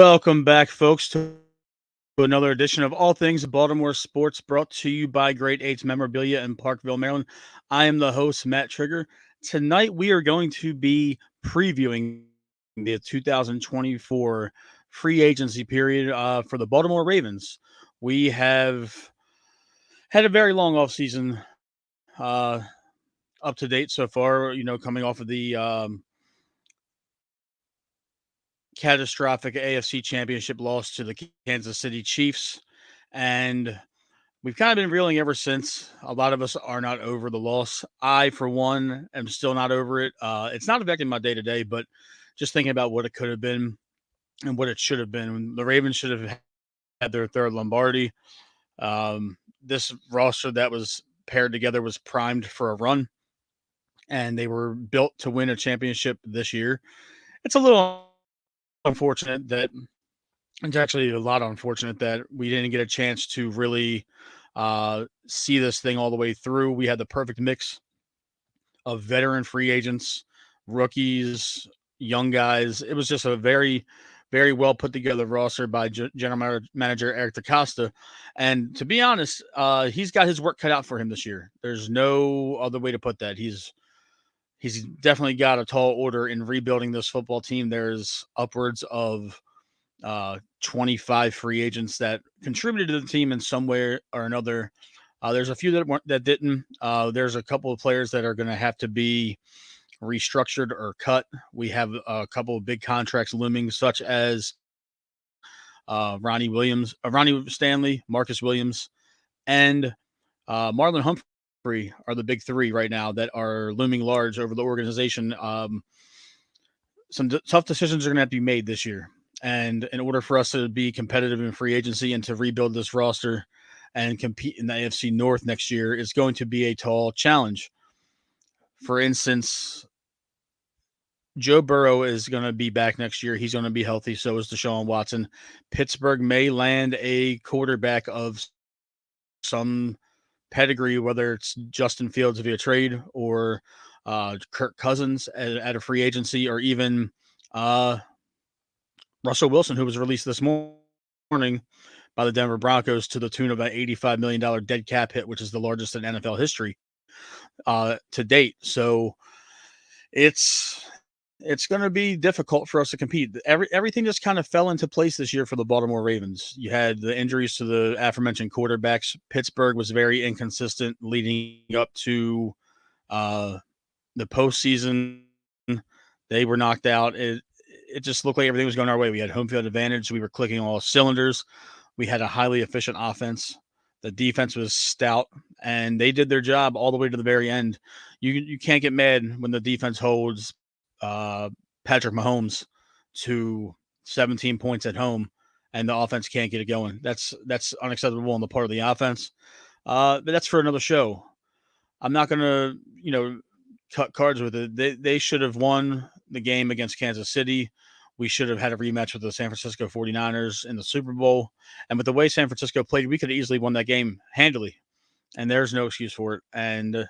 Welcome back, folks, to another edition of All Things Baltimore Sports, brought to you by Great Eights Memorabilia in Parkville, Maryland. I am the host, Matt Trigger. Tonight, we are going to be previewing the 2024 free agency period for the Baltimore Ravens. We have had a very long offseason up to date so far, coming off of the catastrophic AFC Championship loss to the Kansas City Chiefs. And we've kind of been reeling ever since. A lot of us are not over the loss. I, for one, am still not over it. It's not affecting my day to day, but just thinking about what it could have been and what it should have been. The Ravens should have had their third Lombardi. This roster that was paired together was primed for a run, and they were built to win a championship this year. It's a little unfortunate that it's actually a lot unfortunate that we didn't get a chance to really see this thing all the way through. We had the perfect mix of veteran free agents, rookies, young guys. It was just a very, very well put together roster by General Manager Eric DaCosta. And to be honest, he's got his work cut out for him this year. There's no other way to put that. He's definitely got a tall order in rebuilding this football team. There's upwards of 25 free agents that contributed to the team in some way or another. There's a few that didn't. There's a couple of players that are going to have to be restructured or cut. We have a couple of big contracts looming, such as Ronnie Stanley, Marcus Williams, and Marlon Humphrey are the big three right now that are looming large over the organization. Some tough decisions are going to have to be made this year. And in order for us to be competitive in free agency and to rebuild this roster and compete in the AFC North next year, it's going to be a tall challenge. For instance, Joe Burrow is going to be back next year. He's going to be healthy. So is Deshaun Watson. Pittsburgh may land a quarterback of some pedigree, whether it's Justin Fields via trade or Kirk Cousins at a free agency, or even Russell Wilson, who was released this morning by the Denver Broncos to the tune of an $85 million dead cap hit, which is the largest in NFL history to date. So it's going to be difficult for us to compete. Everything just kind of fell into place this year for the Baltimore Ravens. You had the injuries to the aforementioned quarterbacks. Pittsburgh was very inconsistent leading up to the postseason. They were knocked out. It just looked like everything was going our way. We had home field advantage. We were clicking all cylinders. We had a highly efficient offense. The defense was stout, and they did their job all the way to the very end. You can't get mad when the defense holds Patrick Mahomes to 17 points at home, and the offense can't get it going. That's unacceptable on the part of the offense. But that's for another show. I'm not going to, cut cards with it. They should have won the game against Kansas City. We should have had a rematch with the San Francisco 49ers in the Super Bowl. And with the way San Francisco played, we could have easily won that game handily. And there's no excuse for it. And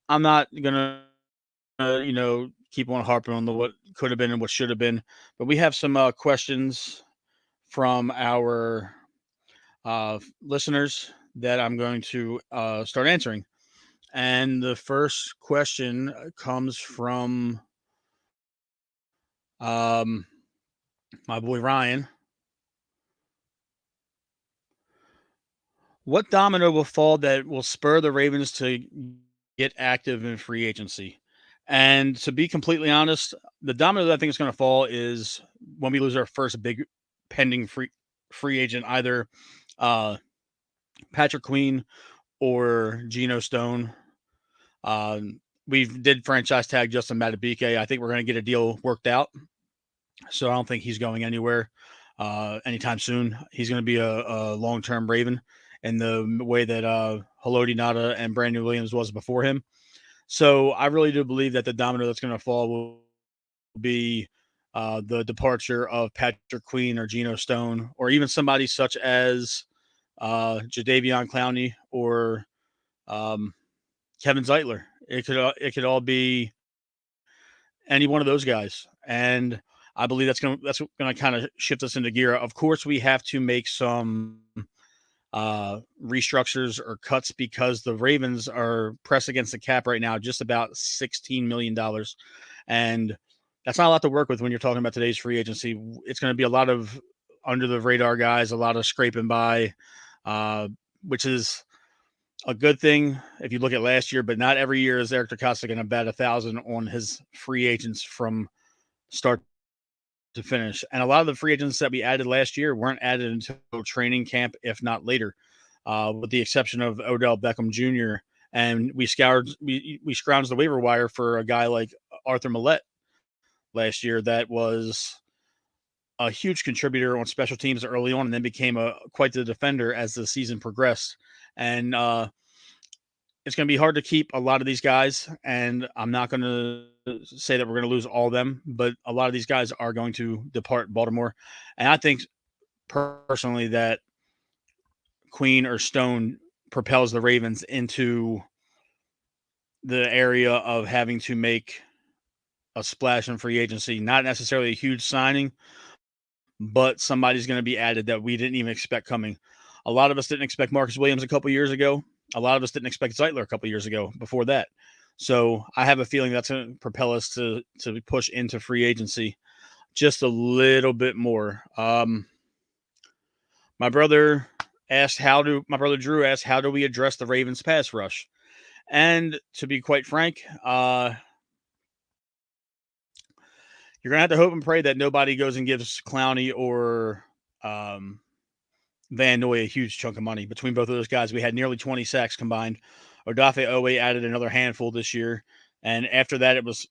I'm not going to, keep on harping on what could have been and what should have been. But we have some questions from our listeners that I'm going to start answering. And the first question comes from my boy Ryan. What domino will fall that will spur the Ravens to get active in free agency? And to be completely honest, the domino that I think is going to fall is when we lose our first big pending free agent, either Patrick Queen or Geno Stone. We did franchise tag Justin Madubuike. I think we're going to get a deal worked out. So I don't think he's going anywhere anytime soon. He's going to be a long-term Raven in the way that Haloti Ngata and Brandon Williams was before him. So I really do believe that the domino that's going to fall will be the departure of Patrick Queen or Geno Stone, or even somebody such as Jadeveon Clowney or Kevin Zeitler. It could all be any one of those guys. And I believe that's gonna kind of shift us into gear. Of course, we have to make some restructures or cuts because the Ravens are pressed against the cap right now, just about $16 million, and that's not a lot to work with when you're talking about today's free agency. It's going to be a lot of under the radar guys, a lot of scraping by, uh, which is a good thing if you look at last year. But not every year is Eric DeCosta going to bat 1,000 on his free agents from start to finish. And a lot of the free agents that we added last year weren't added until training camp, if not later, with the exception of Odell Beckham Jr. And we scrounged the waiver wire for a guy like Arthur Millette last year that was a huge contributor on special teams early on, and then became quite the defender as the season progressed. And it's going to be hard to keep a lot of these guys, and I'm not going to say that we're going to lose all of them, but a lot of these guys are going to depart Baltimore. And I think personally that Queen or Stone propels the Ravens into the area of having to make a splash in free agency, not necessarily a huge signing, but somebody's going to be added that we didn't even expect coming. A lot of us didn't expect Marcus Williams a couple years ago. A lot of us didn't expect Zeitler a couple years ago before that. So I have a feeling that's going to propel us to push into free agency just a little bit more. My brother Drew asked, how do we address the Ravens pass rush? And to be quite frank, you're going to have to hope and pray that nobody goes and gives Clowney or Van Noy a huge chunk of money. Between both of those guys, we had nearly 20 sacks combined. Odafe Owe added another handful this year. And after that, it was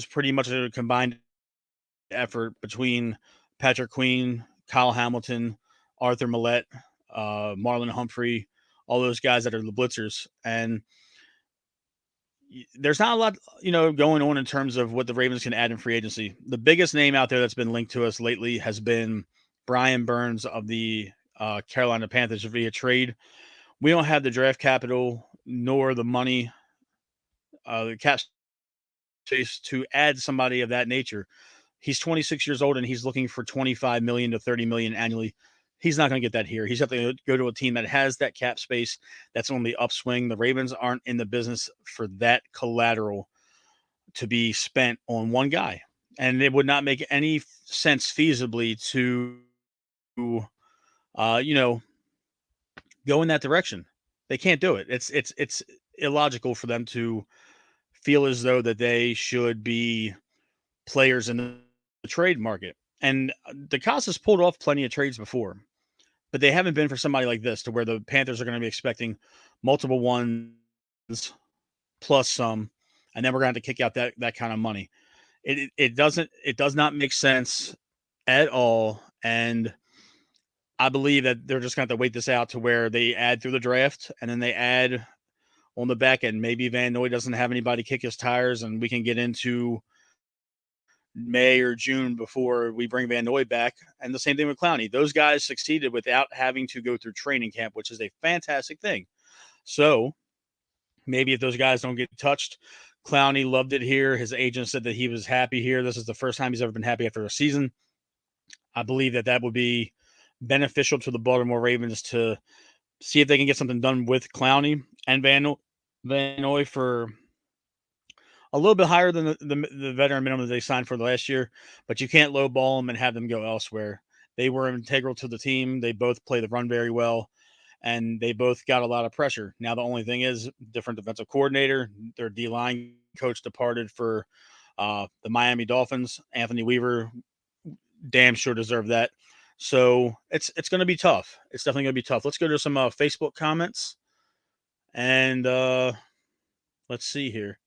pretty much a combined effort between Patrick Queen, Kyle Hamilton, Arthur Millette, Marlon Humphrey, all those guys that are the blitzers. And there's not a lot, going on in terms of what the Ravens can add in free agency. The biggest name out there that's been linked to us lately has been Brian Burns of the Carolina Panthers via trade. We don't have the draft capital nor the money, the cap space to add somebody of that nature. He's 26 years old and he's looking for 25 million to 30 million annually. He's not going to get that here. He's got to go to a team that has that cap space that's on the upswing. The Ravens aren't in the business for that collateral to be spent on one guy. And it would not make any sense feasibly to, go in that direction. They can't do it. It's illogical for them to feel as though that they should be players in the trade market. And DeCosta's pulled off plenty of trades before, but they haven't been for somebody like this to where the Panthers are going to be expecting multiple ones plus some, and then we're going to have to kick out that kind of money. It does not make sense at all. And I believe that they're just going to have to wait this out to where they add through the draft and then they add on the back end. Maybe Van Noy doesn't have anybody kick his tires and we can get into May or June before we bring Van Noy back. And the same thing with Clowney. Those guys succeeded without having to go through training camp, which is a fantastic thing. So maybe if those guys don't get touched, Clowney loved it here. His agent said that he was happy here. This is the first time he's ever been happy after a season. I believe that would be beneficial to the Baltimore Ravens to see if they can get something done with Clowney and Van Noy for a little bit higher than the veteran minimum that they signed for the last year, but you can't lowball them and have them go elsewhere. They were integral to the team. They both play the run very well, and they both got a lot of pressure. Now, the only thing is different defensive coordinator. Their D-line coach departed for the Miami Dolphins. Anthony Weaver damn sure deserved that. So it's going to be tough. It's definitely going to be tough. Let's go to some Facebook comments, and let's see here.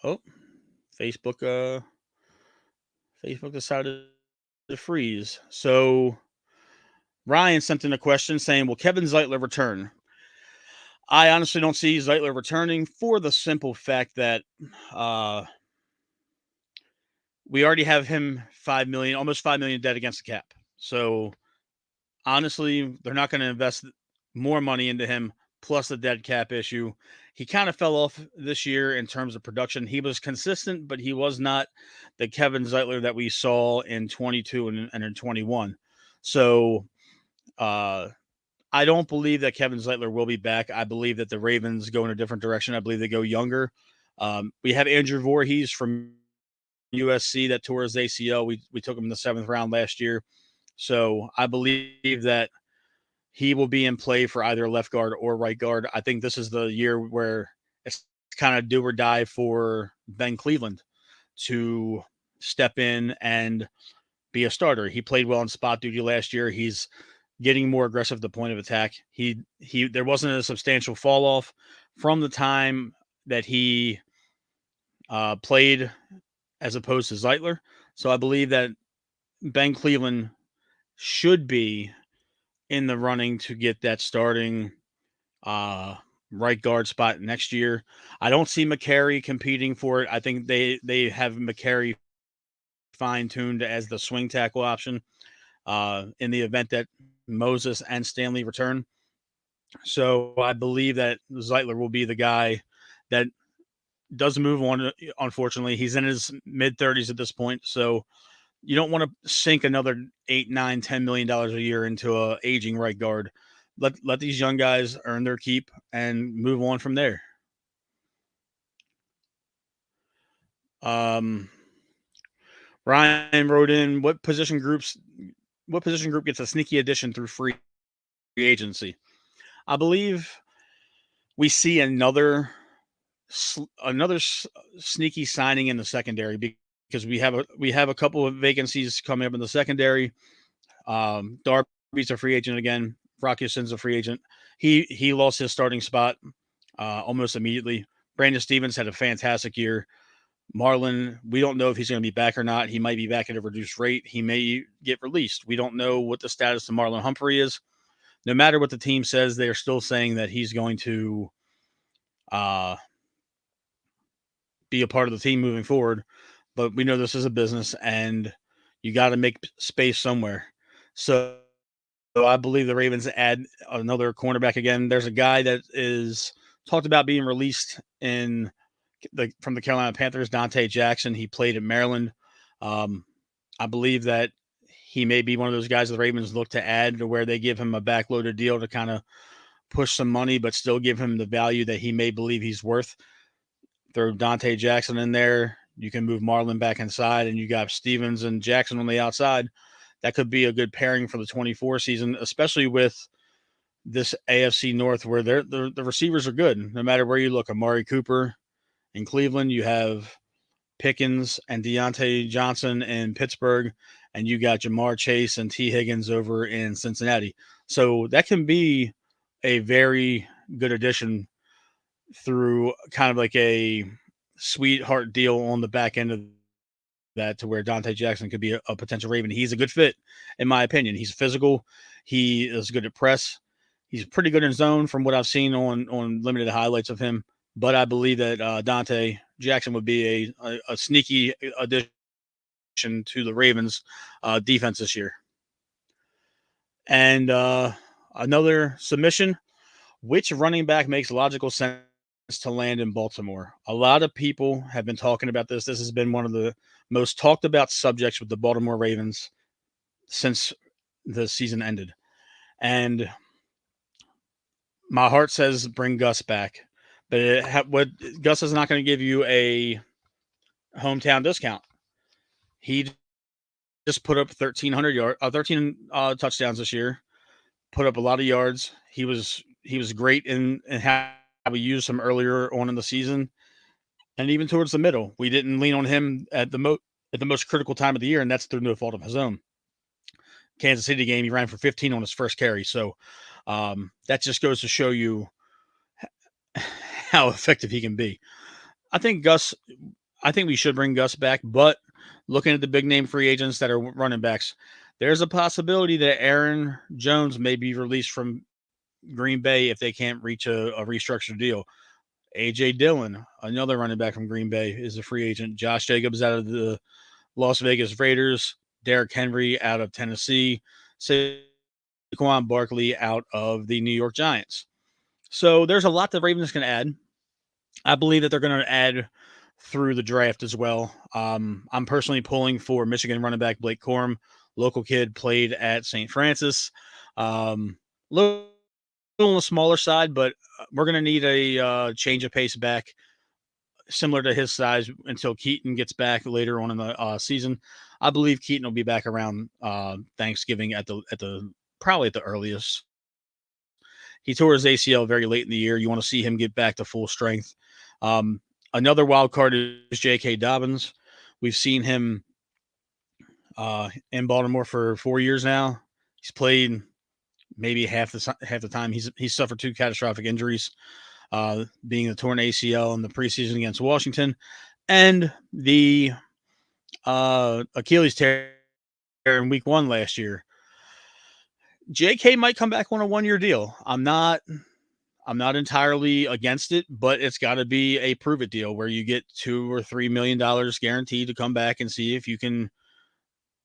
Oh, Facebook decided to freeze. So Ryan sent in a question saying, will Kevin Zeitler return? I honestly don't see Zeitler returning for the simple fact that we already have him almost 5 million dead against the cap. So honestly, they're not going to invest more money into him plus the dead cap issue. he kind of fell off this year in terms of production. He was consistent, but he was not the Kevin Zeitler that we saw in 22 and in 21. So uh, I don't believe that Kevin Zeitler will be back. I believe that the Ravens go in a different direction. I believe they go younger. We have Andrew Voorhees from USC that tore his ACL. We took him in the 7th round last year. So I believe that he will be in play for either left guard or right guard. I think this is the year where it's kind of do or die for Ben Cleveland to step in and be a starter. He played well in spot duty last year. He's getting more aggressive at the point of attack. He there wasn't a substantial fall off from the time that he played as opposed to Zeitler. So I believe that Ben Cleveland should be in the running to get that starting right guard spot next year. I don't see McCary competing for it. I think they have McCary fine tuned as the swing tackle option in the event that Moses and Stanley return. So I believe that Zeitler will be the guy that does move on. Unfortunately, he's in his mid 30s at this point, so you don't want to sink another $8, $9, $10 million a year into a aging right guard. Let these young guys earn their keep and move on from there. Ryan wrote in, what position group gets a sneaky addition through free agency? I believe we see another sneaky signing in the secondary because we have a couple of vacancies coming up in the secondary. Darby's a free agent again. Rockison's a free agent. He lost his starting spot almost immediately. Brandon Stevens had a fantastic year. Marlon, we don't know if he's going to be back or not. He might be back at a reduced rate. He may get released. We don't know what the status of Marlon Humphrey is. No matter what the team says, they're still saying that he's going to be a part of the team moving forward. But we know this is a business, and you got to make space somewhere. So I believe the Ravens add another cornerback again. There's a guy that is talked about being released from the Carolina Panthers, Dante Jackson. He played at Maryland. I believe that he may be one of those guys the Ravens look to add to where they give him a backloaded deal to kind of push some money, but still give him the value that he may believe he's worth. Throw Dante Jackson in there. You can move Marlon back inside, and you got Stevens and Jackson on the outside. That could be a good pairing for the 24 season, especially with this AFC North where the receivers are good. No matter where you look, Amari Cooper in Cleveland, you have Pickens and Deontay Johnson in Pittsburgh, and you got Jamar Chase and T. Higgins over in Cincinnati. So that can be a very good addition through kind of like a sweetheart deal on the back end of that to where Dante Jackson could be a potential Raven. He's a good fit, in my opinion. He's physical. He is good at press. He's pretty good in zone from what I've seen on limited highlights of him. But I believe that Dante Jackson would be a sneaky addition to the Ravens defense this year. And another submission, which running back makes logical sense to land in Baltimore? A lot of people have been talking about this. This has been one of the most talked about subjects with the Baltimore Ravens since the season ended. And my heart says bring Gus back. But Gus is not going to give you a hometown discount. He just put up 13 touchdowns this year. Put up a lot of yards. He was great in how we used him earlier on in the season, and even towards the middle. We didn't lean on him at the most critical time of the year, and that's through no fault of his own. Kansas City game, he ran for 15 on his first carry. So that just goes to show you how effective he can be. I think we should bring Gus back, but looking at the big name free agents that are running backs, there's a possibility that Aaron Jones may be released from Green Bay if they can't reach a restructured deal. A.J. Dillon, another running back from Green Bay, is a free agent. Josh Jacobs out of the Las Vegas Raiders. Derrick Henry out of Tennessee. Saquon Barkley out of the New York Giants. So there's a lot the Ravens can add. I believe that they're going to add through the draft as well. I'm personally pulling for Michigan running back Blake Corum, local kid, played at St. Francis. Little on the smaller side, but we're going to need a change of pace back similar to his size until Keaton gets back later on in the season. I believe Keaton will be back around Thanksgiving at the probably at the earliest. He tore his ACL very late in the year. You want to see him get back to full strength. Um, Another wild card is J.K. Dobbins. We've seen him in Baltimore for 4 years now. He's played maybe half the time. He's suffered 2 catastrophic injuries, being the torn ACL in the preseason against Washington, and the Achilles tear in Week 1 last year. J.K. might come back on a 1-year deal. I'm not entirely against it, but it's got to be a prove it deal where you get $2 or $3 million guaranteed to come back and see if you can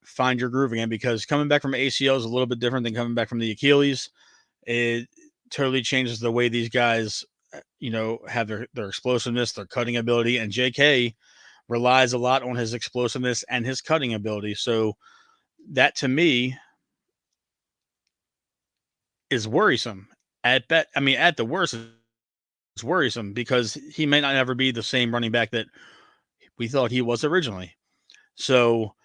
find your groove again. Because coming back from ACL is a little bit different than coming back from the Achilles. It totally changes the way these guys, have their explosiveness, their cutting ability, and JK relies a lot on his explosiveness and his cutting ability. So that to me is worrisome. At the worst, it's worrisome because he may not ever be the same running back that we thought he was originally. So,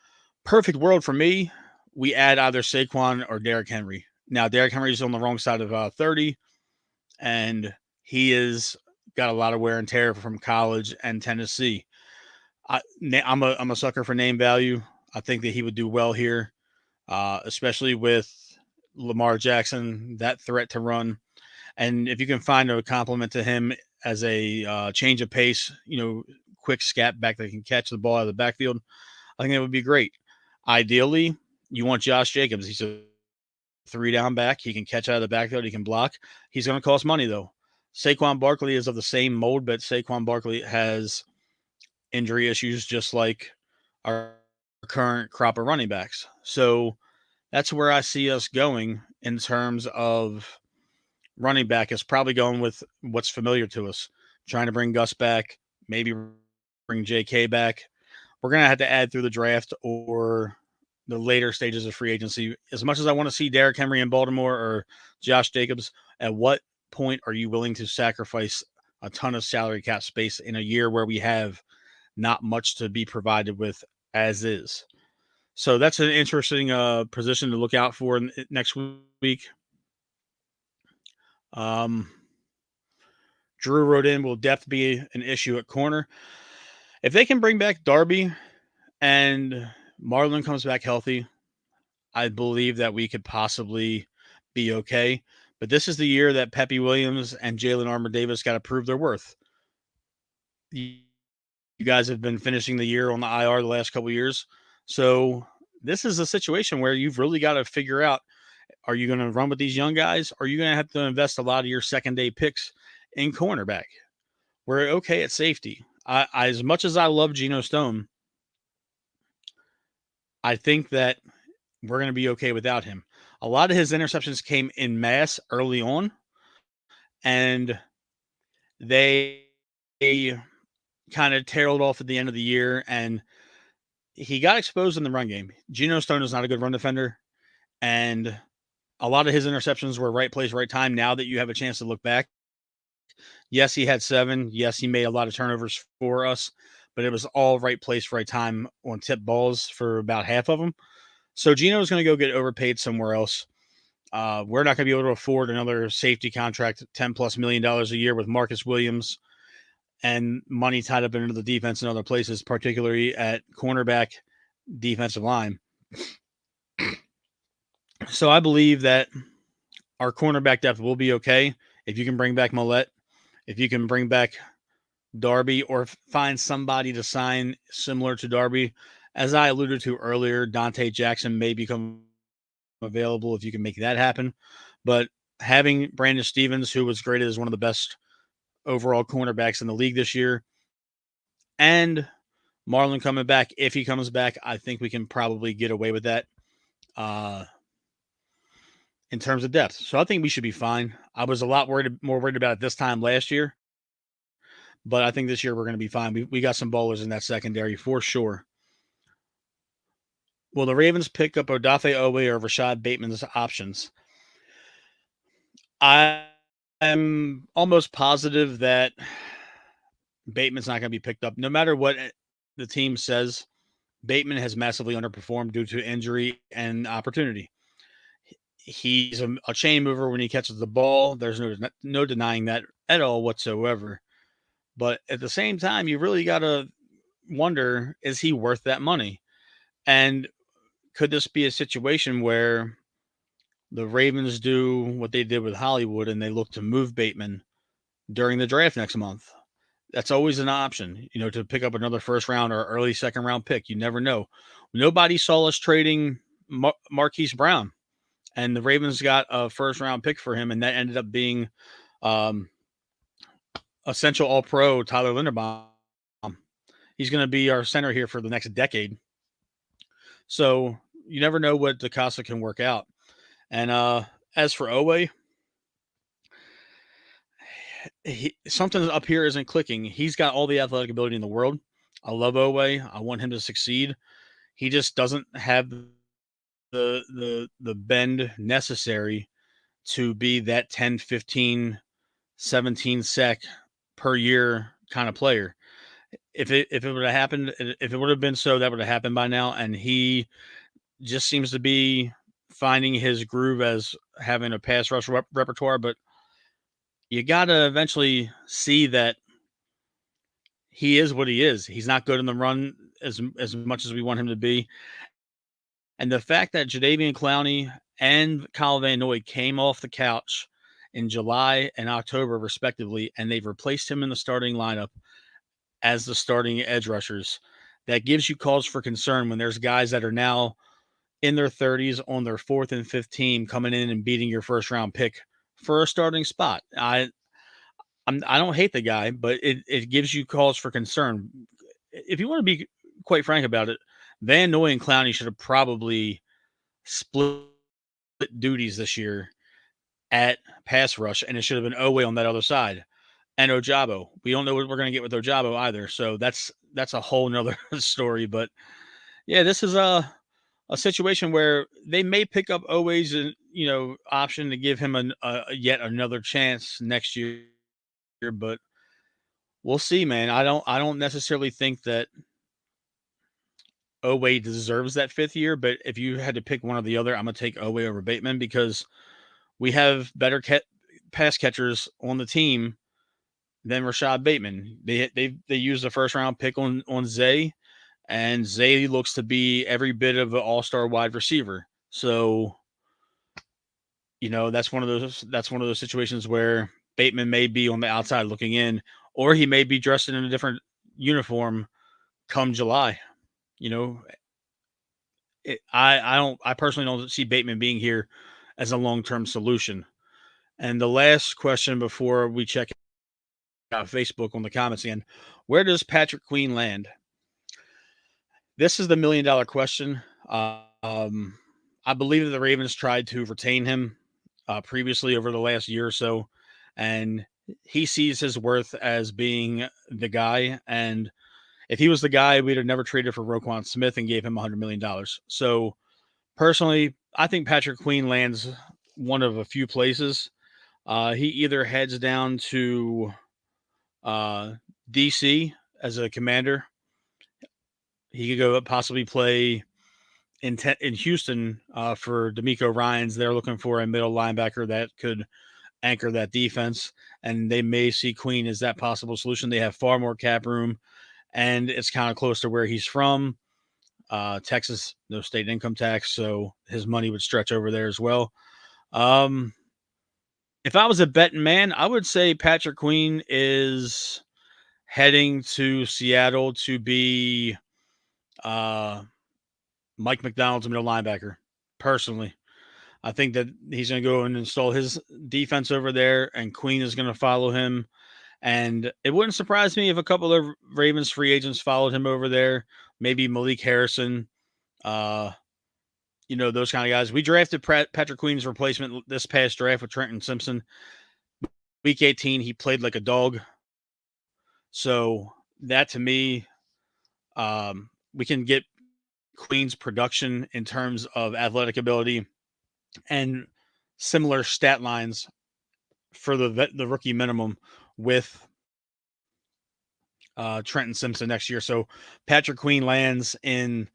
perfect world for me, we add either Saquon or Derrick Henry. Now, Derrick Henry's on the wrong side of 30, and he is got a lot of wear and tear from college and Tennessee. I'm a sucker for name value. I think that he would do well here, especially with Lamar Jackson, that threat to run. And if you can find a compliment to him as a change of pace, quick scat back that can catch the ball out of the backfield, I think that would be great. Ideally, you want Josh Jacobs. He's a 3-down back. He can catch out of the backfield. He can block. He's going to cost money, though. Saquon Barkley is of the same mold, but Saquon Barkley has injury issues just like our current crop of running backs. So that's where I see us going in terms of running back, is probably going with what's familiar to us, trying to bring Gus back, maybe bring JK back. We're going to have to add through the draft or the later stages of free agency. As much as I want to see Derrick Henry in Baltimore or Josh Jacobs, at what point are you willing to sacrifice a ton of salary cap space in a year where we have not much to be provided with as is? So that's an interesting position to look out for next week. Um, Drew wrote in, will depth be an issue at corner? If they can bring back Darby and Marlon comes back healthy, I believe that we could possibly be okay. But this is the year that Pepe Williams and Jalen Armour Davis got to prove their worth. You guys have been finishing the year on the IR the last couple of years. So this is a situation where you've really got to figure out, are you going to run with these young guys? Or are you going to have to invest a lot of your second day picks in cornerback? We're okay at safety. As much as I love Geno Stone, I think that we're going to be okay without him. A lot of his interceptions came in mass early on, and they kind of tailed off at the end of the year, and he got exposed in the run game. Geno Stone is not a good run defender, and a lot of his interceptions were right place, right time. Now that you have a chance to look back, yes, he had 7. Yes, he made a lot of turnovers for us, but it was all right place, right time on tip balls for about half of them. So Geno is going to go get overpaid somewhere else. We're not going to be able to afford another safety contract, $10+ million a year with Marcus Williams and money tied up into the defense in other places, particularly at cornerback, defensive line. So I believe that our cornerback depth will be okay if you can bring back Millette, if you can bring back Darby, or find somebody to sign similar to Darby. As I alluded to earlier, Dante Jackson may become available if you can make that happen. But having Brandon Stevens, who was graded as one of the best overall cornerbacks in the league this year, and Marlon coming back, if he comes back, I think we can probably get away with that in terms of depth. So I think we should be fine. I was a lot more worried about it this time last year, but I think this year we're going to be fine. We got some bowlers in that secondary for sure. Will the Ravens pick up Odafe Owe or Rashad Bateman's options? I'm almost positive that Bateman's not going to be picked up. No matter what the team says, Bateman has massively underperformed due to injury and opportunity. He's a chain mover when he catches the ball. There's no denying that at all whatsoever. But at the same time, you really got to wonder, is he worth that money? And could this be a situation where the Ravens do what they did with Hollywood and they look to move Bateman during the draft next month? That's always an option, to pick up another first round or early second round pick. You never know. Nobody saw us trading Marquise Brown, and the Ravens got a first round pick for him, and that ended up being essential all pro Tyler Linderbaum. He's going to be our center here for the next decade. So you never know what DeCosta can work out. And as for Owe, something up here isn't clicking. He's got all the athletic ability in the world. I love Owe. I want him to succeed. He just doesn't have the bend necessary to be that 10, 15, 17 sack per year kind of player. If it would have happened, if it would have been so, that would have happened by now. And he just seems to be finding his groove as having a pass rush repertoire. But you got to eventually see that he is what he is. He's not good in the run as much as we want him to be. And the fact that Jadeveon Clowney and Kyle Van Noy came off the couch in July and October, respectively, and they've replaced him in the starting lineup as the starting edge rushers, that gives you cause for concern when there's guys that are now in their 30s on their fourth and fifth team coming in and beating your first round pick for a starting spot. I don't hate the guy, but it gives you cause for concern. If you want to be quite frank about it, Van Noy and Clowney should have probably split duties this year at pass rush, and it should have been Owe on that other side. And Ojabo. We don't know what we're going to get with Ojabo either, so that's a whole nother story. But yeah, this is a situation where they may pick up Owe's option to give him yet another chance next year, but we'll see, man. I don't necessarily think that Owe deserves that fifth year, but if you had to pick one or the other, I'm gonna take Owe over Bateman because we have better pass catchers on the team than Rashad Bateman. They used a first round pick on Zay, and Zay looks to be every bit of an all-star wide receiver. So, that's one of those situations where Bateman may be on the outside looking in, or he may be dressed in a different uniform come July. I personally don't see Bateman being here as a long-term solution. And the last question before we check out Facebook on the comments again, where does Patrick Queen land? This is the $1 million question. I believe that the Ravens tried to retain him previously over the last year or so, and he sees his worth as being the guy. And if he was the guy, we'd have never traded for Roquan Smith and gave him $100 million. So personally, I think Patrick Queen lands one of a few places. He either heads down to DC as a commander. He could go possibly play in Houston for D'Amico Ryans. They're looking for a middle linebacker that could anchor that defense, and they may see Queen as that possible solution. They have far more cap room, and it's kind of close to where he's from. Texas, no state income tax, so his money would stretch over there as well. If I was a betting man, I would say Patrick Queen is heading to Seattle to be Mike McDonald's middle linebacker. Personally, I think that he's going to go and install his defense over there, and Queen is going to follow him. And it wouldn't surprise me if a couple of Ravens free agents followed him over there. Maybe Malik Harrison, those kind of guys. We drafted Patrick Queen's replacement this past draft with Trenton Simpson. Week 18, he played like a dog. So that to me, we can get Queen's production in terms of athletic ability and similar stat lines for the rookie minimum with Trenton Simpson next year. So Patrick Queen lands in,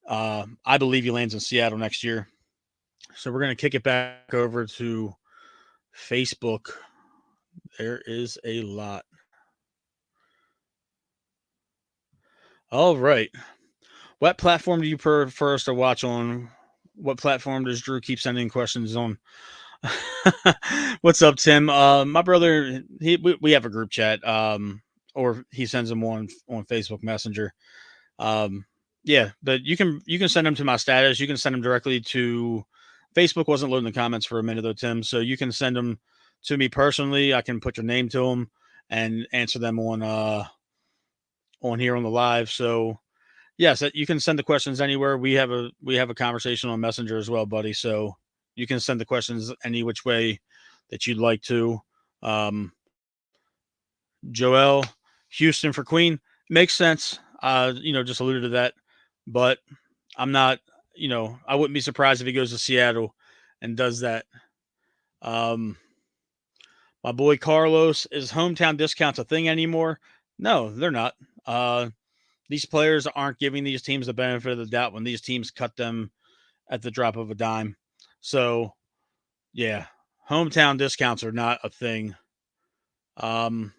I believe he lands in Seattle next year. So we're going to kick it back over to Facebook. There is a lot. All right. What platform do you prefer us to watch on? What platform does Drew keep sending questions on? What's up, Tim? My brother, we have a group chat, or he sends them on Facebook Messenger. Yeah, but you can send them to my status. You can send them directly to Facebook. Wasn't loading the comments for a minute though, Tim. So you can send them to me personally. I can put your name to them and answer them on here on the live. So yes, you can send the questions anywhere. We have a conversation on Messenger as well, buddy. So you can send the questions any which way that you'd like to. Um, Joel, Houston for Queen makes sense. Just alluded to that, but I'm not. I wouldn't be surprised if he goes to Seattle and does that. Um, my boy Carlos, is hometown discounts a thing anymore? No, they're not. These players aren't giving these teams the benefit of the doubt when these teams cut them at the drop of a dime. So, yeah, hometown discounts are not a thing. Um,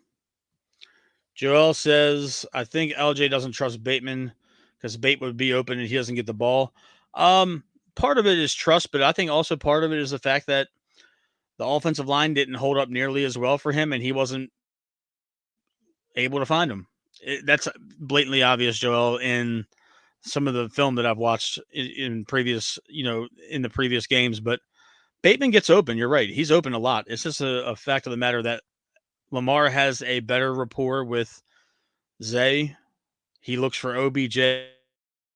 Joel says, I think LJ doesn't trust Bateman because Bate would be open and he doesn't get the ball. Part of it is trust, but I think also part of it is the fact that the offensive line didn't hold up nearly as well for him and he wasn't able to find him. That's blatantly obvious, Joel, in some of the film that I've watched in previous, in the previous games. But Bateman gets open. You're right. He's open a lot. It's just a fact of the matter that Lamar has a better rapport with Zay. He looks for OBJ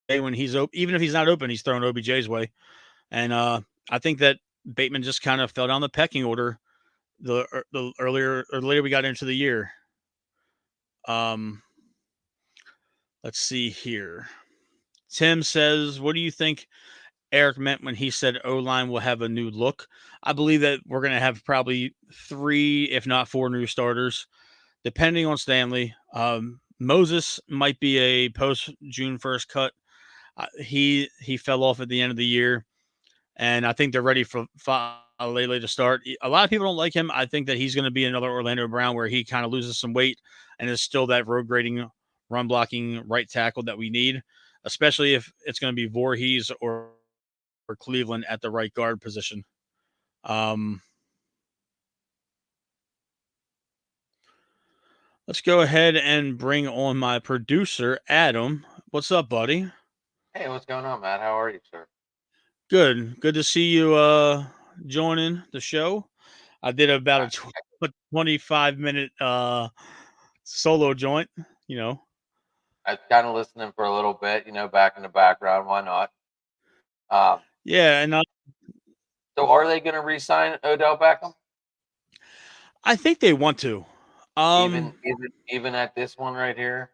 when he's open. Even if he's not open, he's throwing OBJ's way. And I think that Bateman just kind of fell down the pecking order the earlier or later we got into the year. Um, let's see here. Tim says, what do you think Eric meant when he said O-line will have a new look? I believe that we're going to have probably 3, if not 4 new starters, depending on Stanley. Moses might be a post June 1st cut. He fell off at the end of the year, and I think they're ready for Lele to start. A lot of people don't like him. I think that he's going to be another Orlando Brown where he kind of loses some weight and is still that road grading, run blocking right tackle that we need, especially if it's going to be Voorhees or Cleveland at the right guard position. Let's go ahead and bring on my producer, Adam. What's up, buddy? Hey, what's going on, Matt? How are you, sir? Good. Good to see you joining the show. I did about I, a 25-minute solo joint, you know. I was kind of listening for a little bit, back in the background. Why not? Um, Yeah, and so are they going to re-sign Odell Beckham? I think they want to. Even at this one right here?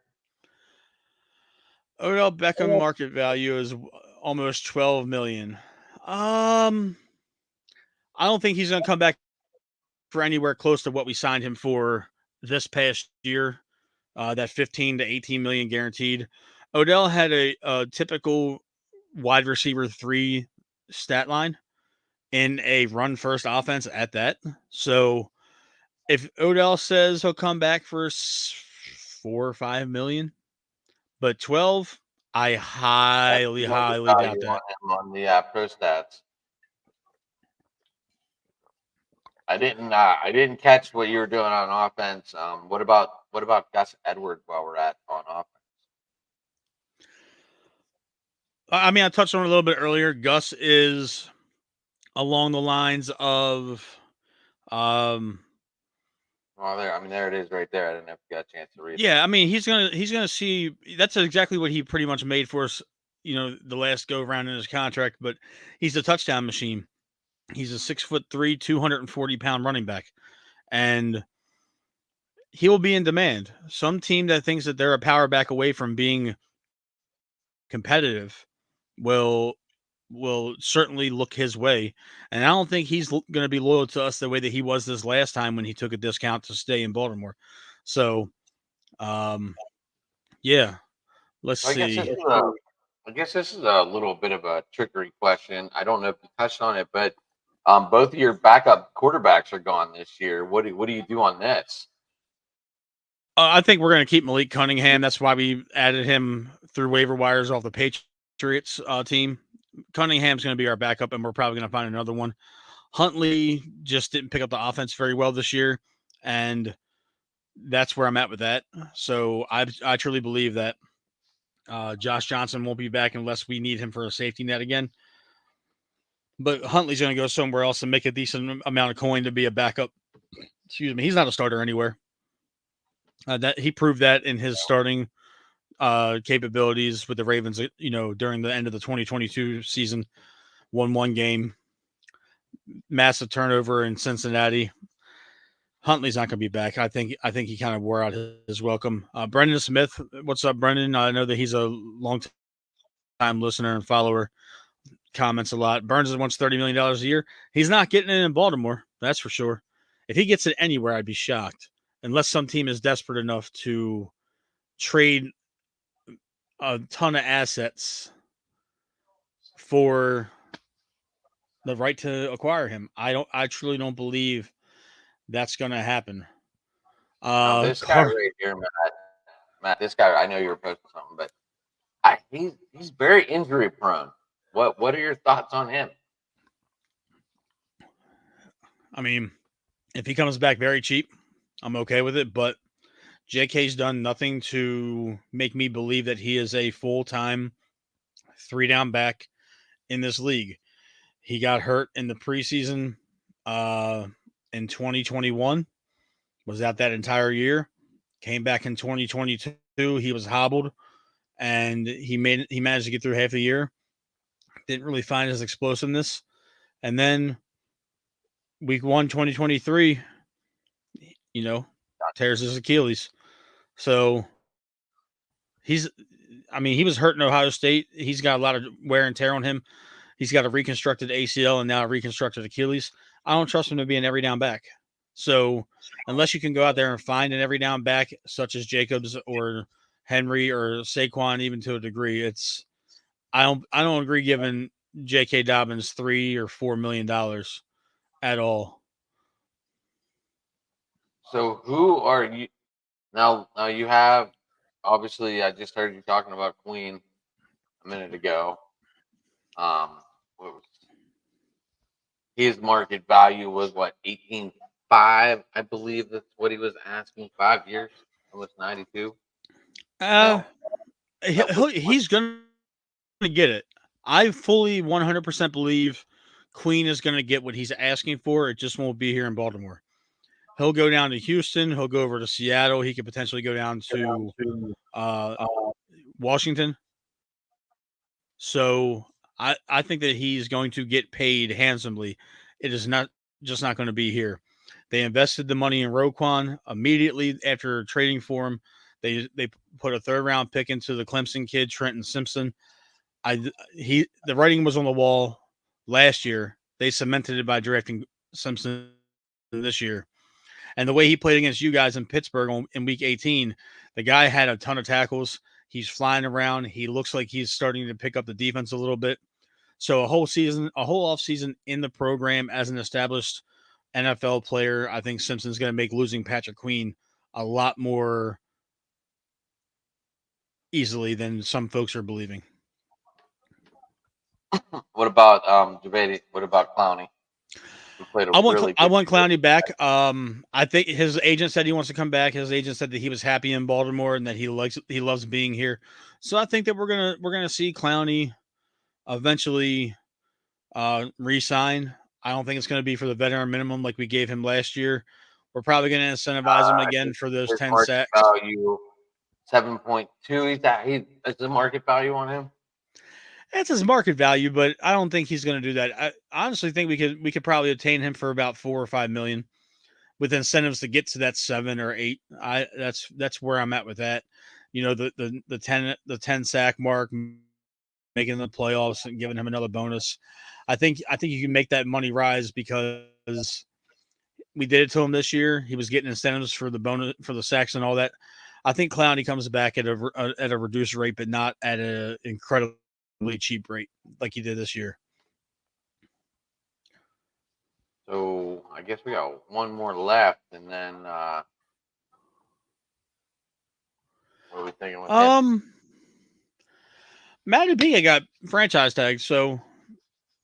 Odell Beckham market value is almost 12 million. I don't think he's going to come back for anywhere close to what we signed him for this past year. That 15 to 18 million guaranteed. Odell had a typical wide receiver 3 stat line in a run first offense at that. So if Odell says he'll come back for 4 or 5 million, but 12, I That's highly, the market highly doubt value on that. him on the pro stats. I didn't catch what you were doing on offense. What about Gus Edwards while we're at on offense? I mean, I touched on it a little bit earlier. Gus is along the lines of, um, Well, there it is right there. I didn't have got a chance to read it. yeah, I mean, he's gonna see. That's exactly what he pretty much made for us. The last go round in his contract, but he's a touchdown machine. He's a 6'3", 240-pound running back, and he will be in demand. Some team that thinks that they're a power back away from being competitive will certainly look his way. And I don't think he's going to be loyal to us the way that he was this last time when he took a discount to stay in Baltimore. So, yeah, let's So see. I guess this is a little bit of a trickery question. I don't know if you touched on it, but both of your backup quarterbacks are gone this year. What do you do on this? I think we're going to keep Malik Cunningham. That's why we added him through waiver wires off the Patriots team. Cunningham's going to be our backup, and we're probably going to find another one. Huntley just didn't pick up the offense very well this year, and that's where I'm at with that. So I truly believe that Josh Johnson won't be back unless we need him for a safety net again. But Huntley's going to go somewhere else and make a decent amount of coin to be a backup. Excuse me. He's not a starter anywhere. That he proved that in his starting capabilities with the Ravens, during the end of the 2022 season, won one game, massive turnover in Cincinnati. Huntley's not going to be back. I think he kind of wore out his welcome. Brendan Smith, what's up, Brendan? I know that he's a long time listener and follower. Comments a lot. Burns wants $30 million a year. He's not getting it in Baltimore. That's for sure. If he gets it anywhere, I'd be shocked. Unless some team is desperate enough to trade a ton of assets for the right to acquire him. I truly don't believe that's going to happen. Now this guy right here, Matt. This guy, I know you were posting something, but he's very injury prone. What are your thoughts on him? I mean, if he comes back very cheap, I'm okay with it. But JK's done nothing to make me believe that he is a full-time 3-down back in this league. He got hurt in the preseason in 2021, was out that entire year, came back in 2022. He was hobbled, and he managed to get through half the year. Didn't really find his explosiveness. And then week 1, 2023, tears his Achilles. So he was hurt in Ohio State. He's got a lot of wear and tear on him. He's got a reconstructed ACL and now a reconstructed Achilles. I don't trust him to be an every down back. So unless you can go out there and find an every down back, such as Jacobs or Henry or Saquon, even to a degree, I don't agree giving J.K. Dobbins $3 or $4 million at all. So who are you now? Now you have obviously. I just heard you talking about Queen a minute ago. His market value was what 18.5, I believe that's what he was asking. 5 years, almost 92. He's gonna get it. I fully 100% believe Queen is gonna get what he's asking for. It just won't be here in Baltimore. He'll go down to Houston. He'll go over to Seattle. He could potentially go down to Washington. So I think that he's going to get paid handsomely. It is not going to be here. They invested the money in Roquan immediately after trading for him. They put a 3rd round pick into the Clemson kid, Trenton Simpson. The writing was on the wall last year. They cemented it by drafting Simpson this year. And the way he played against you guys in Pittsburgh in week 18, the guy had a ton of tackles. He's flying around. He looks like he's starting to pick up the defense a little bit. So a whole off season in the program as an established NFL player, I think Simpson's going to make losing Patrick Queen a lot more easily than some folks are believing. What about Javadi? What about Clowney? I want Clowney back. I think his agent said he wants to come back. His agent said that he was happy in Baltimore and that he loves being here. So I think that we're gonna see Clowney eventually re-sign. I don't think it's gonna be for the veteran minimum like we gave him last year. We're probably gonna incentivize him again for those 10 sacks. Value 7.2. Is the market value on him? That's his market value, but I don't think he's going to do that. I honestly think we could probably obtain him for about $4 or $5 million. with incentives to get to that 7 or 8. That's where I'm at with that. The 10 sack mark, making the playoffs and giving him another bonus. I think you can make that money rise because we did it to him this year. He was getting incentives for the bonus for the sacks and all that. I think Clowney comes back at a reduced rate, but not at an incredibly cheap rate like he did this year. So I guess we got one more left, and then what are we thinking with him? Matty B got franchise tagged, so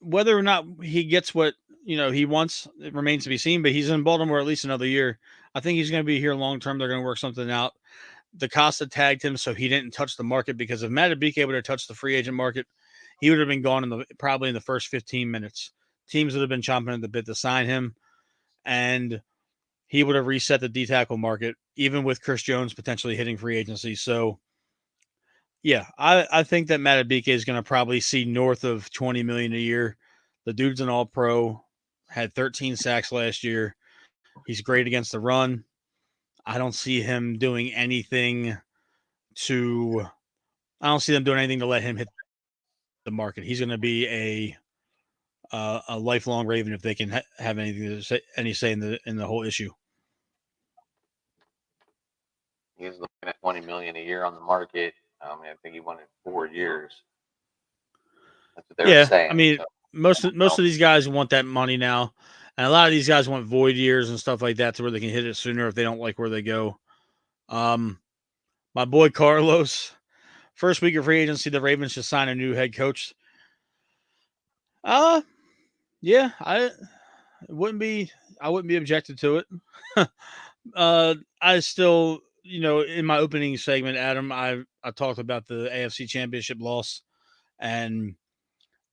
whether or not he gets what he wants, it remains to be seen. But he's in Baltimore at least another year. I think he's going to be here long term. They're going to work something out. DaCosta tagged him, so he didn't touch the market because if Matabike would have touched the free agent market, he would have been gone probably in the first 15 minutes. Teams would have been chomping at the bit to sign him, and he would have reset the D tackle market, even with Chris Jones potentially hitting free agency. So, yeah, I think that Matabike is going to probably see north of $20 million a year. The dude's an all-pro, had 13 sacks last year. He's great against the run. I don't see him doing anything to. I don't see them doing anything to let him hit the market. He's going to be a lifelong Raven if they can have any say in the whole issue. He's looking at $20 million a year on the market. I think he wanted 4 years. That's what they were saying. I mean, so, most of these guys want that money now, and a lot of these guys want void years and stuff like that to where they can hit it sooner if they don't like where they go. My boy Carlos, first week of free agency, the Ravens just signed a new head coach. Yeah, I wouldn't be objected to it. I still, in my opening segment, Adam, I talked about the AFC Championship loss, and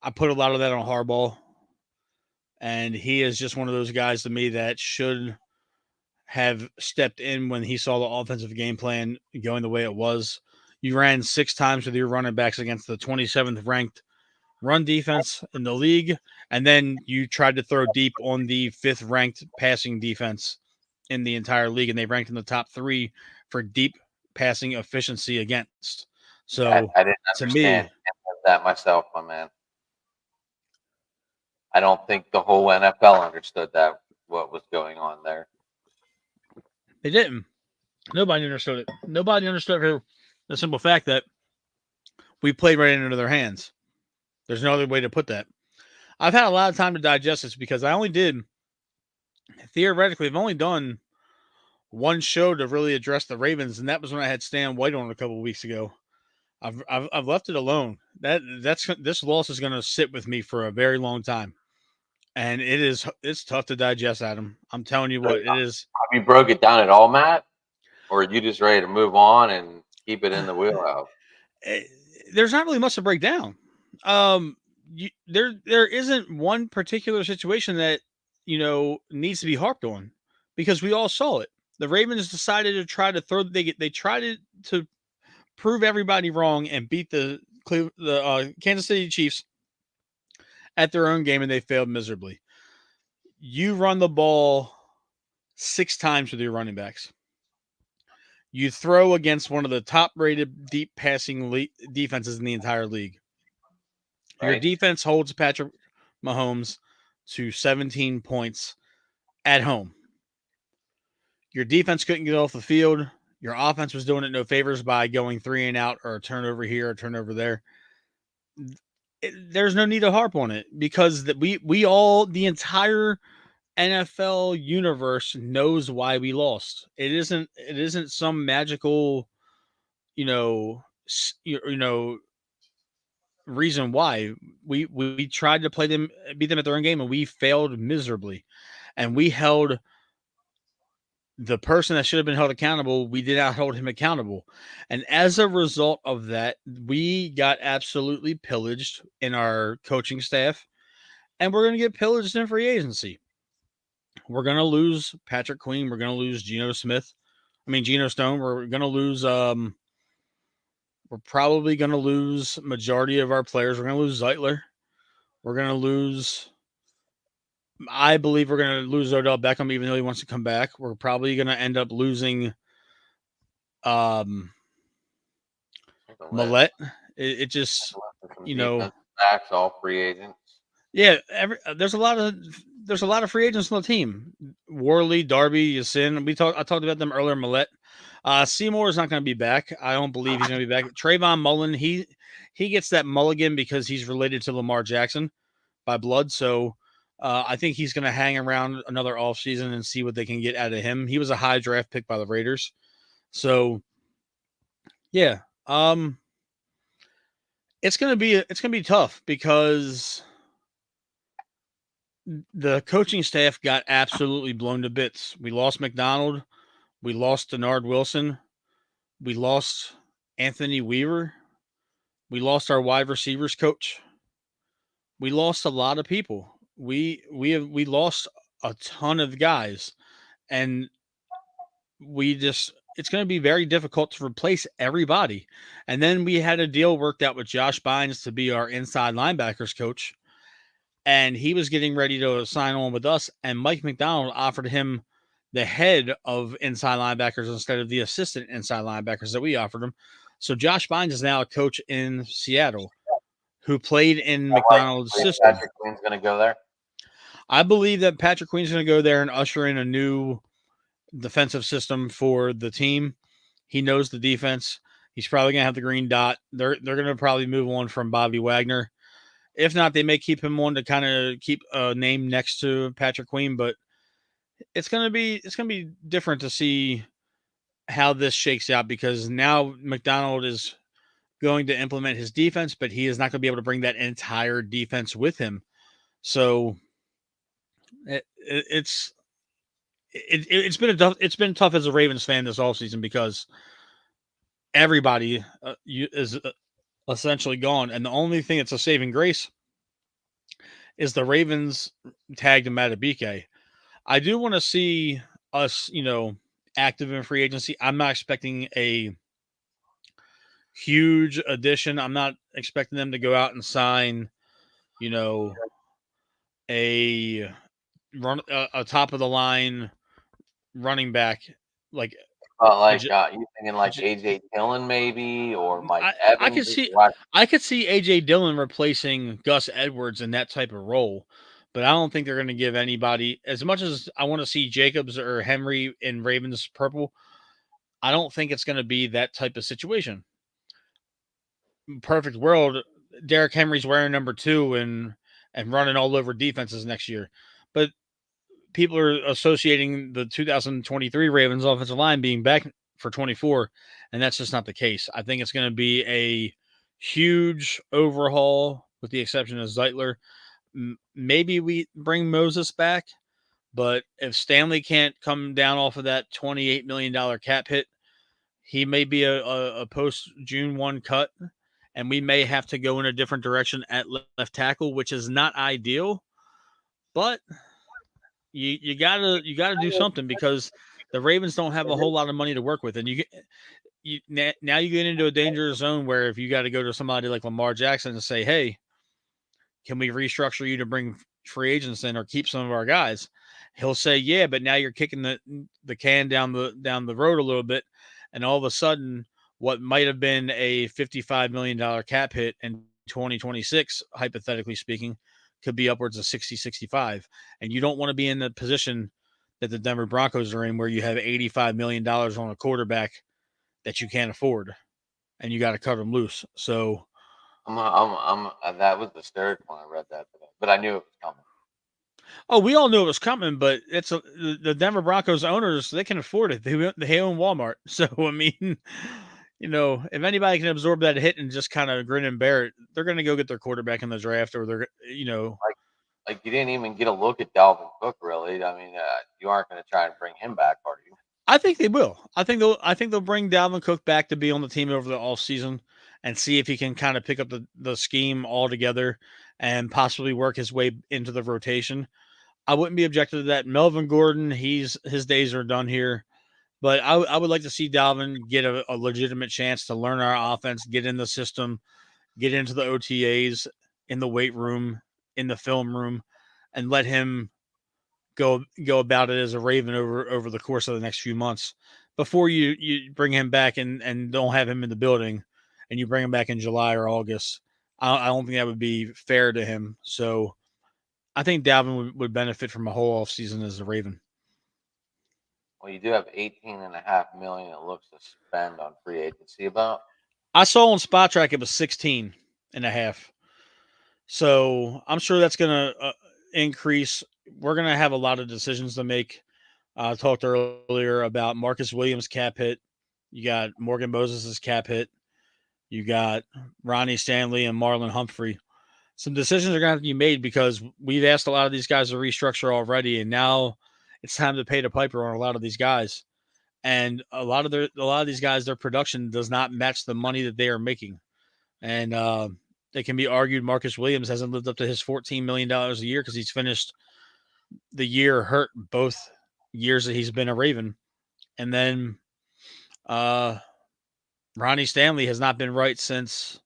I put a lot of that on Harbaugh, and he is just one of those guys to me that should have stepped in when he saw the offensive game plan going the way it was. You ran 6 times with your running backs against the 27th ranked run defense in the league, and then you tried to throw deep on the 5th ranked passing defense in the entire league, and they ranked in the top 3 for deep passing efficiency against. So I didn't to understand me, that myself, my man. I don't think the whole NFL understood what was going on there. they didn't. Nobody understood it. Nobody understood for the simple fact that we played right into their hands. There's no other way to put that. I've had a lot of time to digest this because I only did, theoretically, I've only done one show to really address the Ravens, and that was when I had Stan White on a couple of weeks ago. I've left it alone. This loss is going to sit with me for a very long time, and it's tough to digest, Adam. I'm telling you what, it is. Have you broke it down at all, Matt, or are you just ready to move on and keep it in the wheelhouse? There's not really much to break down. There isn't one particular situation that needs to be harped on because we all saw it. The Ravens decided to try to throw. They tried to prove everybody wrong and beat the Kansas City Chiefs at their own game, and they failed miserably. You run the ball 6 times with your running backs. You throw against one of the top-rated deep passing defenses in the entire league. Right. Your defense holds Patrick Mahomes to 17 points at home. Your defense couldn't get off the field. Your offense was doing it no favors by going 3 and out or a turnover here or a turnover there. There's no need to harp on it because the entire NFL universe knows why we lost. It isn't some magical, reason why. We tried to beat them at their own game, and we failed miserably. And we held the person that should have been held accountable. We did not hold him accountable, and as a result of that, we got absolutely pillaged in our coaching staff, and we're going to get pillaged in free agency. We're going to lose Patrick Queen. We're going to lose Geno Stone. We're going to lose. We're probably going to lose majority of our players. We're going to lose Zeitler. We're going to lose I believe we're going to lose Odell Beckham, even though he wants to come back. We're probably going to end up losing um, Take a list. Millette. It just, Some you know, defensive backs, all free agents. yeah. There's a lot of free agents on the team. Worley, Darby, Yasin. I talked about them earlier. Millette. Seymour is not going to be back. I don't believe he's going to be back. Trayvon Mullen, he gets that mulligan because he's related to Lamar Jackson by blood. So I think he's going to hang around another offseason and see what they can get out of him. He was a high draft pick by the Raiders. So yeah, it's gonna be tough because the coaching staff got absolutely blown to bits. We lost McDonald, we lost Denard Wilson, we lost Anthony Weaver, we lost our wide receivers coach. We lost a lot of people. We lost a ton of guys, and we just it's going to be very difficult to replace everybody. And then we had a deal worked out with Josh Bynes to be our inside linebackers coach, and he was getting ready to sign on with us. And Mike McDonald offered him the head of inside linebackers instead of the assistant inside linebackers that we offered him. So Josh Bynes is now a coach in Seattle who played in McDonald's system. Patrick Queen's going to go there. I believe that Patrick Queen's going to go there and usher in a new defensive system for the team. He knows the defense. He's probably going to have the green dot. They're going to probably move on from Bobby Wagner. If not, they may keep him on to kind of keep a name next to Patrick Queen, but it's going to be different to see how this shakes out because now McDonald is going to implement his defense, but he is not going to be able to bring that entire defense with him. So it's been tough as a Ravens fan this offseason because everybody is essentially gone, and the only thing that's a saving grace is the Ravens tagged him at a BK. I do want to see us, active in free agency. I'm not expecting a huge addition. I'm not expecting them to go out and sign, you know, a a top of the line running back like You thinking like AJ Dillon maybe or Mike I Evans? could see AJ Dillon replacing Gus Edwards in that type of role, but I don't think they're going to give anybody as much as I want to see Jacobs or Henry in Ravens purple. I don't think it's going to be that type of situation. Perfect world, Derrick Henry's wearing number 2 and running all over defenses next year, but people are associating the 2023 Ravens offensive line being back for 24, and that's just not the case. I think it's going to be a huge overhaul with the exception of Zeitler. Maybe we bring Moses back, but if Stanley can't come down off of that $28 million cap hit, he may be a post June 1 cut, and we may have to go in a different direction at left tackle, which is not ideal, but you gotta do something because the Ravens don't have a whole lot of money to work with, and now you get into a dangerous zone where if you got to go to somebody like Lamar Jackson and say, "Hey, can we restructure you to bring free agents in or keep some of our guys?" He'll say, "Yeah," but now you're kicking the can down the road a little bit, and all of a sudden, what might have been a $55 million cap hit in 2026, hypothetically speaking, could be upwards of 60, 65. And you don't want to be in the position that the Denver Broncos are in where you have $85 million on a quarterback that you can't afford and you got to cut them loose. So that was disturbed when I read that today, but I knew it was coming. we all knew it was coming, but the Denver Broncos owners, they can afford it. They own Walmart. So, I mean, if anybody can absorb that hit and just kind of grin and bear it, they're going to go get their quarterback in the draft or they're. Like you didn't even get a look at Dalvin Cook, really. I mean, you aren't going to try and bring him back, are you? I think they will. I think they'll bring Dalvin Cook back to be on the team over the offseason and see if he can kind of pick up the scheme altogether and possibly work his way into the rotation. I wouldn't be objective to that. Melvin Gordon, his days are done here. But I would like to see Dalvin get a legitimate chance to learn our offense, get in the system, get into the OTAs, in the weight room, in the film room, and let him go about it as a Raven over the course of the next few months before you bring him back and don't have him in the building, and you bring him back in July or August. I don't think that would be fair to him. So I think Dalvin would benefit from a whole off season as a Raven. Well, you do have 18.5 million it looks to spend on free agency about. I saw on Spot Track it was 16.5. So I'm sure that's going to increase. We're going to have a lot of decisions to make. I talked earlier about Marcus Williams' cap hit. You got Morgan Moses' cap hit. You got Ronnie Stanley and Marlon Humphrey. Some decisions are going to have to be made because we've asked a lot of these guys to restructure already, and now it's time to pay the piper on a lot of these guys. And a lot of these guys, their production does not match the money that they are making. And it can be argued Marcus Williams hasn't lived up to his $14 million a year because he's finished the year hurt both years that he's been a Raven. And then Ronnie Stanley has not been right since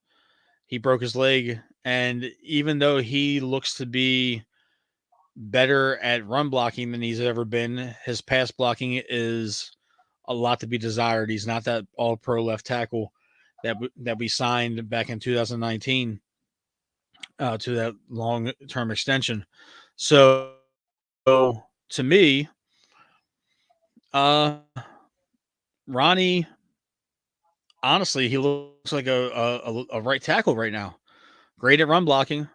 he broke his leg. And even though he looks to be better at run blocking than he's ever been, his pass blocking is a lot to be desired. He's not that all pro left tackle that we signed back in 2019 to that long term extension. So to me, Ronnie, honestly, he looks like a right tackle right now. Great at run blocking,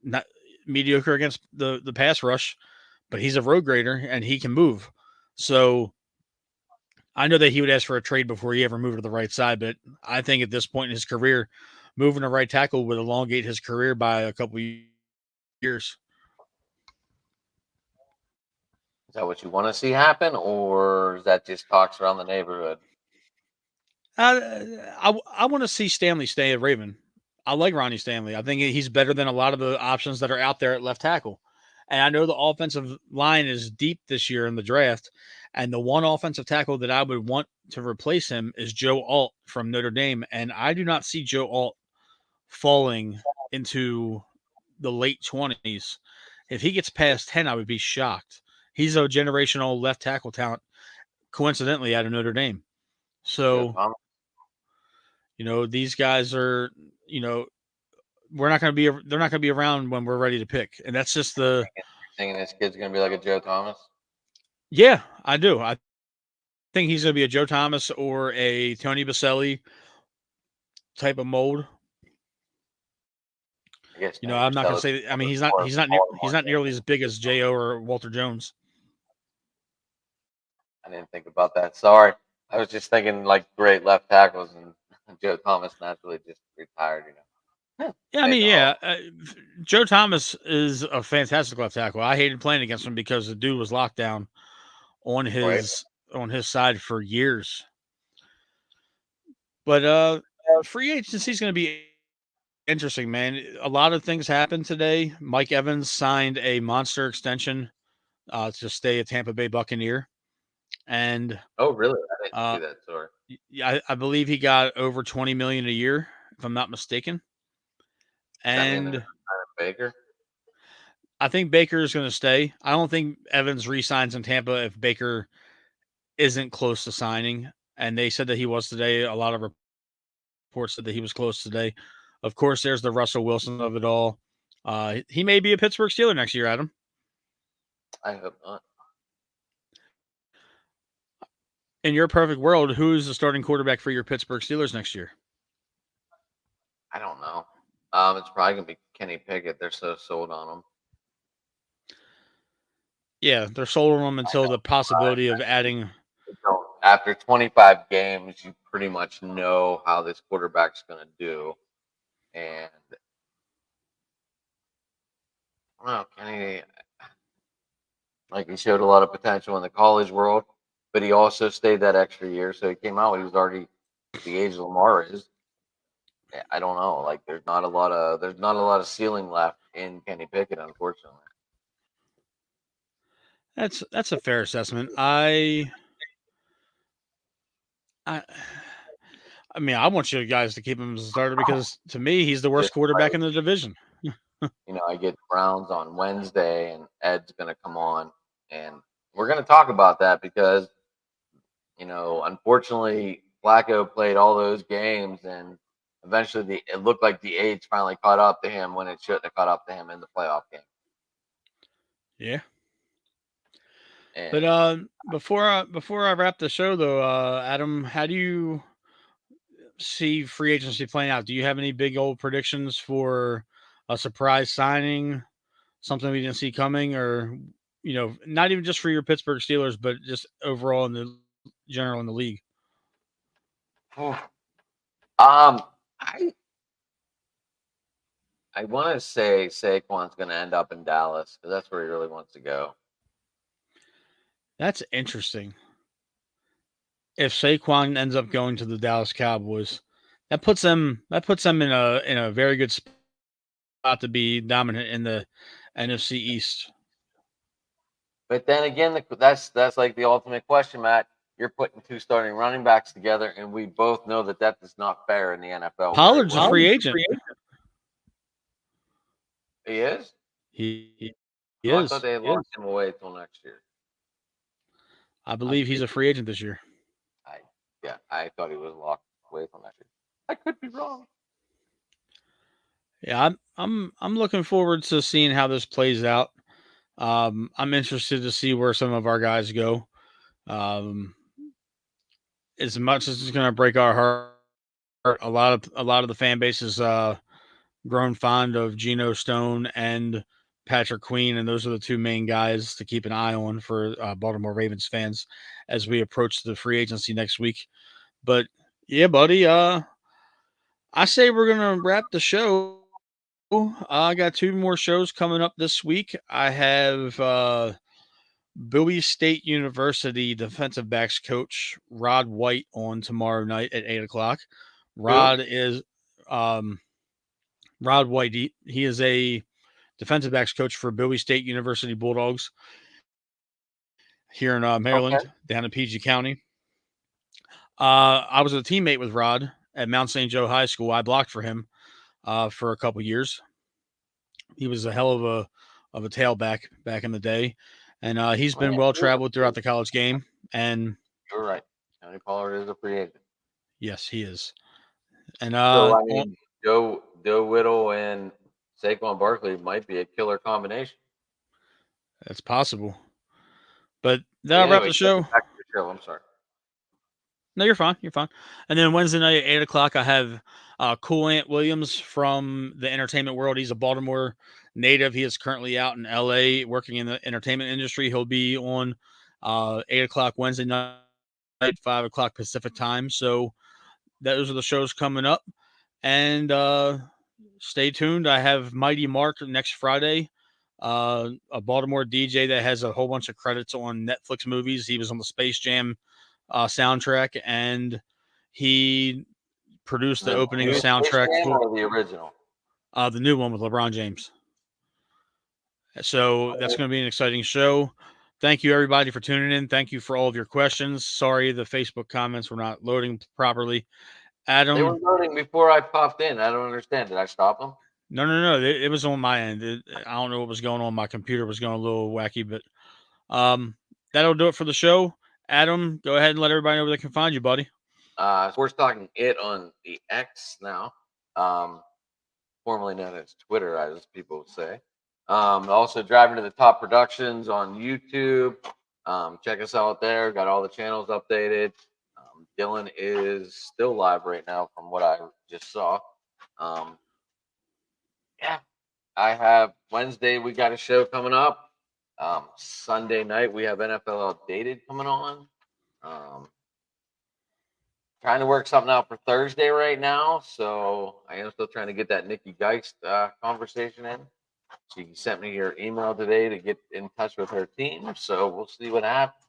not mediocre against the pass rush, but he's a road grader and he can move. So I know that he would ask for a trade before he ever moved to the right side, but I think at this point in his career, moving to right tackle would elongate his career by a couple years. Is that what you want to see happen, or is that just talks around the neighborhood? I want to see Stanley stay at Raven. I like Ronnie Stanley. I think he's better than a lot of the options that are out there at left tackle. And I know the offensive line is deep this year in the draft. And the one offensive tackle that I would want to replace him is Joe Alt from Notre Dame. And I do not see Joe Alt falling into the late 20s. If he gets past 10, I would be shocked. He's a generational left tackle talent, coincidentally, out of Notre Dame. So, these guys are, we're not going to be, they're not going to be around when we're ready to pick. And that's just You're thinking this kid's going to be like a Joe Thomas? Yeah, I do. I think he's going to be a Joe Thomas or a Tony Baselli type of mold. I'm not going to say. I mean, he's not nearly as big as Jo or Walter Jones. I didn't think about that. Sorry, I was just thinking like great left tackles, and Joe Thomas naturally just retired. Yeah, I mean, Joe Thomas is a fantastic left tackle. I hated playing against him because the dude was locked down on his side for years. But free agency is going to be interesting, man. A lot of things happened today. Mike Evans signed a monster extension to stay a Tampa Bay Buccaneer. And oh, really? I didn't see that. Sorry. Yeah, I believe he got over $20 million a year, if I'm not mistaken. And Baker, I think Baker is going to stay. I don't think Evans re-signs in Tampa if Baker isn't close to signing. And they said that he was today. A lot of reports said that he was close today. Of course, there's the Russell Wilson of it all. He may be a Pittsburgh Steeler next year, Adam. I hope not. In your perfect world, who's the starting quarterback for your Pittsburgh Steelers next year? I don't know. It's probably going to be Kenny Pickett. They're so sold on him. Yeah, they're sold on him until the possibility of adding. After 25 games, you pretty much know how this quarterback's going to do. And well, Kenny, like he showed a lot of potential in the college world, but he also stayed that extra year. So he came out, he was already the age Lamar is. I don't know. Like there's not a lot of ceiling left in Kenny Pickett, unfortunately. That's a fair assessment. I mean, I want you guys to keep him as a starter because to me, he's the worst quarterback in the division. I get Browns on Wednesday, and Ed's going to come on, And we're going to talk about that because, unfortunately, Flacco played all those games, and eventually it looked like the age finally caught up to him when it shouldn't have caught up to him in the playoff game. Yeah. And But before I wrap the show, though, Adam, how do you see free agency playing out? Do you have any big old predictions for a surprise signing, something we didn't see coming, or not even just for your Pittsburgh Steelers, but just overall in the general in the league? I want to say Saquon's going to end up in Dallas because that's where he really wants to go. That's interesting. If Saquon ends up going to the Dallas Cowboys, that puts them in a very good spot to be dominant in the NFC East. But then again, that's like the ultimate question, Matt. You're putting two starting running backs together, and we both know that is not fair in the NFL. Pollard's a free agent. He is? He I is. thought they locked him away until next year. I believe he's a free agent this year. I thought he was locked away until next year. I could be wrong. Yeah, I'm looking forward to seeing how this plays out. I'm interested to see where some of our guys go. As much as it's going to break our heart, a lot of the fan base is grown fond of Geno Stone and Patrick Queen, and those are the two main guys to keep an eye on for Baltimore Ravens fans as we approach the free agency next week. But yeah, buddy, I say we're gonna wrap the show. I got 2 more shows coming up this week. I have Bowie State University defensive backs coach Rod White on tomorrow night at 8:00. Rod is Rod White. He is a defensive backs coach for Bowie State University Bulldogs here in Maryland, down in PG County. I was a teammate with Rod at Mount St. Joe High School. I blocked for him for a couple years. He was a hell of a tailback back in the day, and he's been well traveled throughout the college game. And you're right, Tony Pollard is a free agent. Yes, he is. And so I mean, Joe Whittle and Saquon Barkley might be a killer combination. That's possible. But that'll wrap the show. Back to the show. I'm sorry. No, you're fine. You're fine. And then Wednesday night at 8:00, I have Cool Ant Williams from the entertainment world. He's a Baltimore native. He is currently out in LA working in the entertainment industry. He'll be on 8:00 Wednesday night, 5:00 Pacific time. So those are the shows coming up. And stay tuned. I have Mighty Mark next Friday, a Baltimore DJ that has a whole bunch of credits on Netflix movies. He was on the Space Jam soundtrack, and he produced the opening soundtrack for the original, the new one with LeBron James. So that's going to be an exciting show. Thank you, everybody, for tuning in. Thank you for all of your questions. Sorry the Facebook comments were not loading properly. Adam, they were loading before I popped in. I don't understand. Did I stop them? No. It was on my end. I don't know what was going on. My computer was going a little wacky, but that'll do it for the show. Adam, go ahead and let everybody know where they can find you, buddy. Sports Talking It on the X now, formerly known as Twitter, as people would say. Also, Driving to the Top Productions on YouTube. Check us out there. Got all the channels updated. Dylan is still live right now from what I just saw. Yeah, I have Wednesday. We got a show coming up. Sunday night we have NFL Updated coming on. Trying to work something out for Thursday right now, so I am still trying to get that Nikki Geist conversation in. She sent me her email today to get in touch with her team, so we'll see what happens.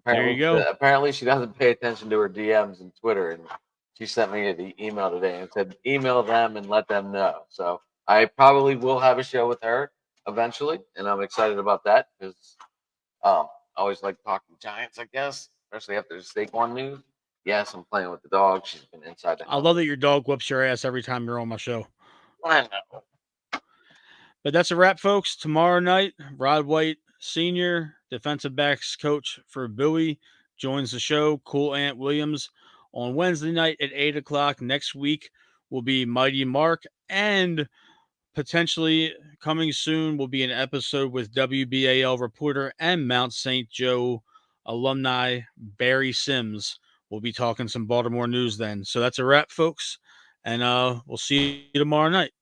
There you go. Apparently, she doesn't pay attention to her DMs and Twitter, and she sent me an email today and said, email them and let them know. So I probably will have a show with her eventually, and I'm excited about that because I always like talking Giants, I guess, especially after the Saquon news. Yes, I'm playing with the dog. She's been inside the house. I love that your dog whoops your ass every time you're on my show. I know. But that's a wrap, folks. Tomorrow night, Rod White Sr., defensive backs coach for Bowie, joins the show. Cool Ant Williams on Wednesday night at 8 o'clock. Next week will be Mighty Mark, and potentially coming soon will be an episode with WBAL reporter and Mount St. Joe alumni Barry Sims. We'll be talking some Baltimore news then. So that's a wrap, folks, and we'll see you tomorrow night.